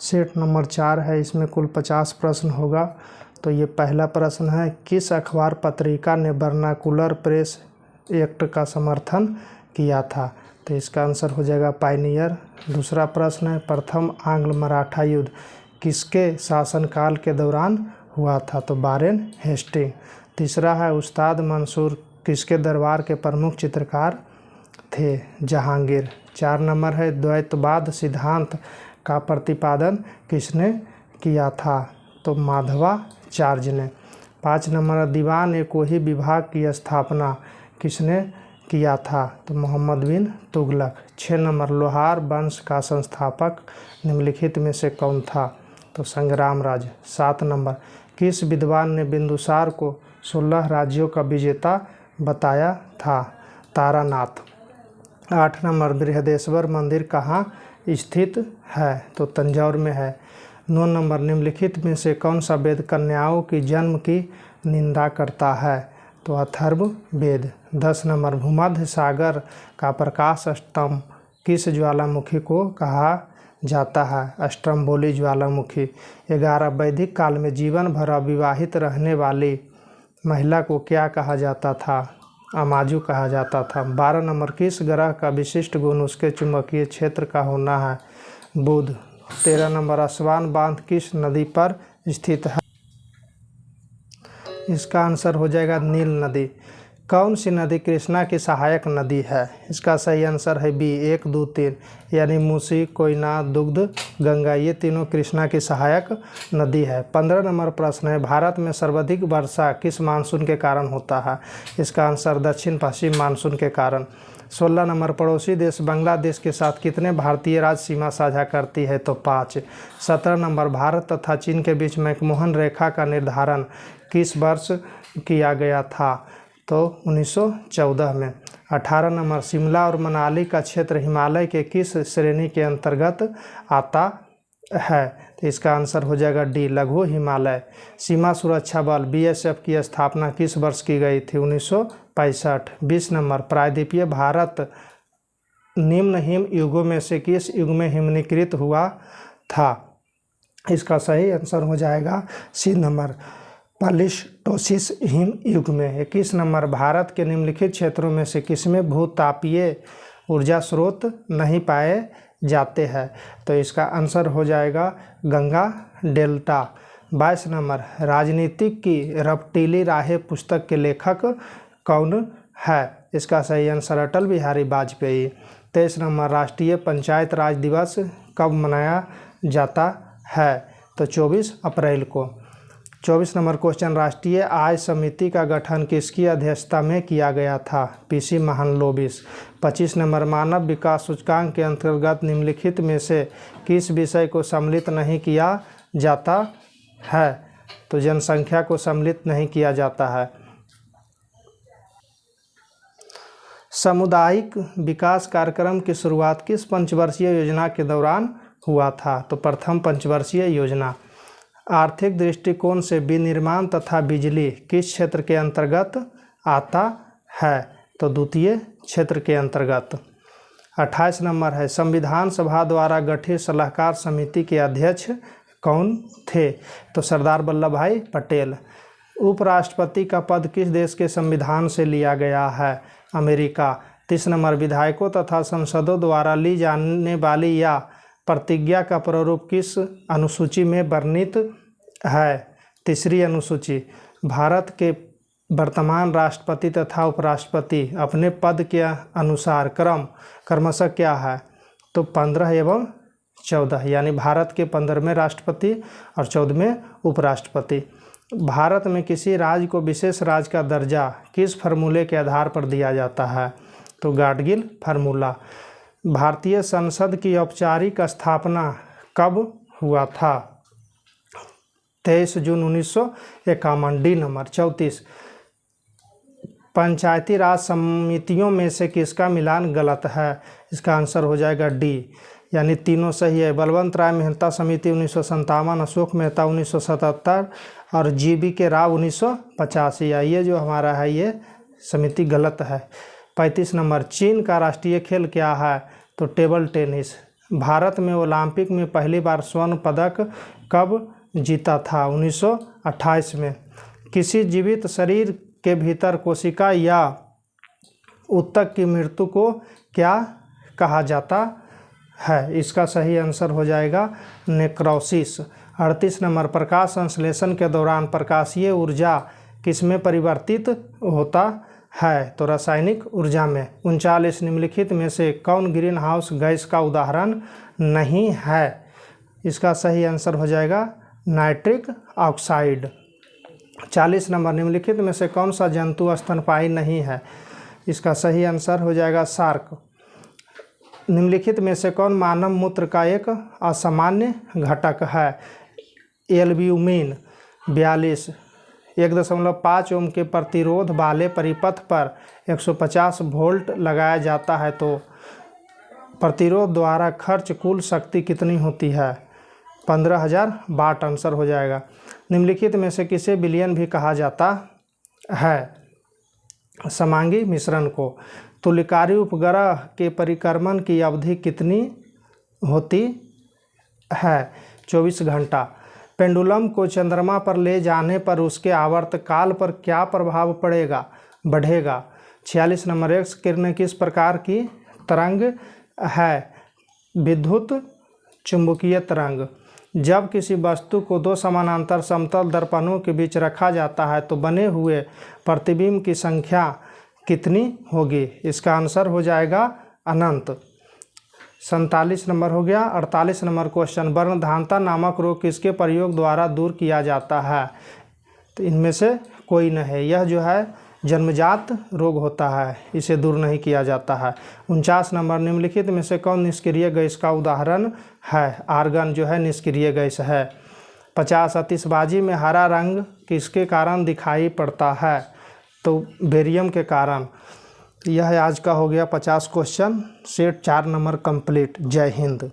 Set number 4 है, इसमें कुल 50 प्रश्न होगा। तो ये पहला प्रश्न है, किस अखबार पत्रिका ने वर्नाकुलर प्रेस एक्ट का समर्थन किया था? तो इसका आंसर हो जाएगा पायनियर। दूसरा प्रश्न है, प्रथम आंग्ल मराठा युद्ध किसके शासनकाल के दौरान हुआ था? तो वारेन हेस्टिंग। तीसरा है, उस्ताद मंसूर किसके दरबार के प्रमुख चित्रकार थे? जहांगीर। 4 नंबर है, द्वैतवाद सिद्धांत का प्रतिपादन किसने किया था? तो माधवाचार्य ने। 5 नंबर, दीवान ए कोही विभाग की स्थापना किसने किया था? तो मोहम्मद बिन तुगलक। 6 नंबर, लोहार वंश का संस्थापक निम्नलिखित में से कौन था? तो संग्रामराज। 7 नंबर, किस विद्वान ने बिंदुसार को 16 राज्यों का विजेता बताया था? तारानाथ। 8 नंबर, बृहदेश्वर मंदिर कहाँ स्थित है? तो तंजौर में है। 9 नंबर, निम्नलिखित में से कौन सा वेद कन्याओं की जन्म की निंदा करता है? तो अथर्ववेद। 10 नंबर, भूमध्य सागर का प्रकाश स्तंभ किस ज्वालामुखी को कहा जाता है? स्ट्रम्बोली ज्वालामुखी। 11, वैदिक काल में जीवन भर अविवाहित रहने वाली महिला को क्या कहा जाता था? अमाजु कहा जाता था। 12 नंबर, किस ग्रह का विशिष्ट गुण उसके चुंबकीय क्षेत्र का होना है? बुध। 13 नंबर, अस्वान बांध किस नदी पर स्थित है? इसका आंसर हो जाएगा नील नदी। कौन सी नदी कृष्णा की सहायक नदी है? इसका सही आंसर है बी, 1, 2, 3, यानी मूसी, कोयना, दुग्ध, गंगा, ये तीनों कृष्णा की सहायक नदी है। 15 नंबर प्रश्न है, भारत में सर्वाधिक वर्षा किस मानसून के कारण होता है? इसका आंसर दक्षिण पश्चिम मानसून के कारण। 16 नंबर, पड़ोसी देश बांग्लादेश के साथ कितने भारतीय राज्य सीमा साझा करती है? तो 5। 17 नंबर, भारत तथा चीन के बीच मैकमोहन रेखा का निर्धारण किस वर्ष किया गया था? तो 1914 में। 18 नंबर, शिमला और मनाली का क्षेत्र हिमालय के किस श्रेणी के अंतर्गत आता है? तो इसका आंसर हो जाएगा डी, लघु हिमालय। सीमा सुरक्षा बल बीएसएफ की स्थापना किस वर्ष की गई थी? 1965। 20 नंबर, प्रायद्वीपीय भारत निम्न हिम युगों में से किस युग में हिमनीकृत हुआ था? इसका सही आंसर हो जाएगा सी नंबर, प्लीस्टोसिस हिम युग में। 21 नंबर, भारत के निम्नलिखित क्षेत्रों में से किसमें भूतापीय ऊर्जा स्रोत नहीं पाए जाते हैं? तो इसका आंसर हो जाएगा गंगा डेल्टा। 22 नंबर, राजनीतिक की रपटीली राहें पुस्तक के लेखक कौन है? इसका सही आंसर अटल बिहारी वाजपेयी। 23 नंबर, राष्ट्रीय पंचायत राज दिवस कब मनाया जाता है? तो 24 अप्रैल को। 24 नंबर क्वेश्चन, राष्ट्रीय आय समिति का गठन किसकी अध्यक्षता में किया गया था? पीसी महालनोबिस। 25 नंबर, मानव विकास सूचकांक के अंतर्गत निम्नलिखित में से किस विषय को सम्मिलित नहीं किया जाता है? तो जनसंख्या को सम्मिलित नहीं किया जाता है। सामुदायिक विकास कार्यक्रम की शुरुआत किस पंचवर्षीय योजना के दौरान हुआ था? तो प्रथम पंचवर्षीय योजना। आर्थिक दृष्टिकोण से विनिर्माण तथा बिजली किस क्षेत्र के अंतर्गत आता है? तो द्वितीय क्षेत्र के अंतर्गत। 28 नंबर है, संविधान सभा द्वारा गठित सलाहकार समिति के अध्यक्ष कौन थे? तो सरदार वल्लभ भाई पटेल। उपराष्ट्रपति का पद किस देश के संविधान से लिया गया है? अमेरिका। 30 नंबर, विधायकों तथा सांसदों द्वारा ली जाने वाली या प्रतिज्ञा का प्रारूप किस अनुसूची में वर्णित है? तीसरी अनुसूची। भारत के वर्तमान राष्ट्रपति तथा उपराष्ट्रपति अपने पद के अनुसार क्रमशः क्या है? तो 15 एवं 14, यानी भारत के 15वें राष्ट्रपति और 14वें उपराष्ट्रपति। भारत में किसी राज्य को विशेष राज्य का दर्जा किस फार्मूले के आधार पर दिया जाता है? तो गाडगिल फार्मूला। भारतीय संसद की औपचारिक स्थापना कब हुआ था? 23 जून 1951। D number. 34, पंचायती राज समितियों में से किसका मिलान गलत है? इसका आंसर हो जाएगा डी, यानी तीनों सही है। बलवंत राय मेहता समिति 1957, अशोक मेहता 1977 और जीबी के राव 1985। ये जो हमारा है ये समिति गलत है। 35 नंबर, चीन का राष्ट्रीय खेल क्या है? तो टेबल टेनिस। भारत में ओलंपिक में पहली बार स्वर्ण पदक कब जीता था? 1928 में। किसी जीवित शरीर के भीतर कोशिका या ऊतक की मृत्यु को क्या कहा जाता है? इसका सही आंसर हो जाएगा नेक्रोसिस। 38 नंबर, प्रकाश संश्लेषण के दौरान प्रकाशीय ऊर्जा किसमें परिवर्तित होता है? तो रासायनिक ऊर्जा में। 39, निम्नलिखित में से कौन ग्रीन हाउस गैस का उदाहरण नहीं है? इसका सही आंसर हो जाएगा नाइट्रिक ऑक्साइड। 40 नंबर, निम्नलिखित में से कौन सा जंतु स्तनपायी नहीं है? इसका सही आंसर हो जाएगा शार्क। निम्नलिखित में से कौन मानव मूत्र का एक असामान्य घटक है? एल्ब्यूमिन। 42, 1.5 ओम के प्रतिरोध वाले परिपथ पर 150 वोल्ट लगाया जाता है तो प्रतिरोध द्वारा खर्च कुल शक्ति कितनी होती है? 15,000 वाट आंसर हो जाएगा। निम्नलिखित में से किसे विलयन भी कहा जाता है? समांगी मिश्रण को। तुल्यकारी उपग्रह के परिक्रमण की अवधि कितनी होती है? 24 घंटा। पेंडुलम को चंद्रमा पर ले जाने पर उसके आवर्तकाल पर क्या प्रभाव पड़ेगा? बढ़ेगा। 46 नंबर, एक्स किरण किस प्रकार की तरंग है? विद्युत चुंबकीय तरंग। जब किसी वस्तु को दो समानांतर समतल दर्पणों के बीच रखा जाता है तो बने हुए प्रतिबिंब की संख्या कितनी होगी? इसका आंसर हो जाएगा अनंत। 47 नंबर हो गया। 48 नंबर क्वेश्चन, वर्णधानता नामक रोग किसके प्रयोग द्वारा दूर किया जाता है? तो इनमें से कोई नहीं है। यह जो है जन्मजात रोग होता है, इसे दूर नहीं किया जाता है। 49 नंबर, निम्नलिखित में से कौन निष्क्रिय गैस का उदाहरण है? आर्गन जो है निष्क्रिय गैस है। 50, आतिशबाजी में हरा रंग किसके कारण दिखाई पड़ता है? तो बेरियम के कारण। यह आज का हो गया 50 क्वेश्चन। Set 4 number complete. जय हिंद।